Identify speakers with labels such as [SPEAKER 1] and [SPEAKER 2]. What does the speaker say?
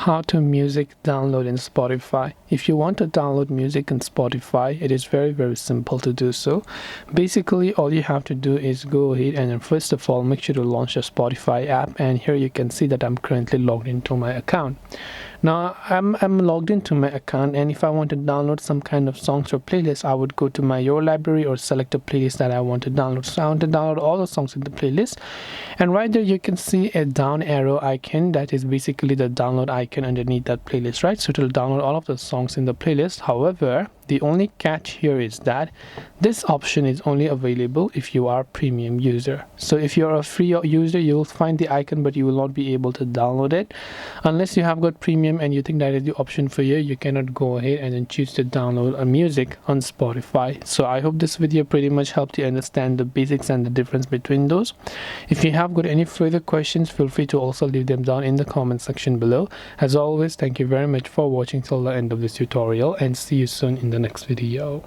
[SPEAKER 1] how to music download in Spotify. If you want to download music in Spotify, it is very simple to do so. Basically, all you have to do is go ahead and then first of all make sure to launch your Spotify app, and here you can see that I'm currently logged into my account. Now I'm logged into my account, and if I want to download some kind of songs or playlist, I would go to my Your Library or select a playlist that I want to download. So I want to download all the songs in the playlist, and right there you can see a down arrow icon. That is basically the download icon underneath that playlist, right? So it will download all of the songs in the playlist. However, the only catch here is that this option is only available if you are a premium user. So if you're a free user, you will find the icon, but you will not be able to download it. Unless you have got premium and you think that is the option for you, you cannot go ahead and then choose to download a music on Spotify. So I hope this video pretty much helped you understand the basics and the difference between those. If you have got any further questions, feel free to also leave them down in the comment section below. As always, thank you very much for watching till the end of this tutorial, and see you soon in the next video.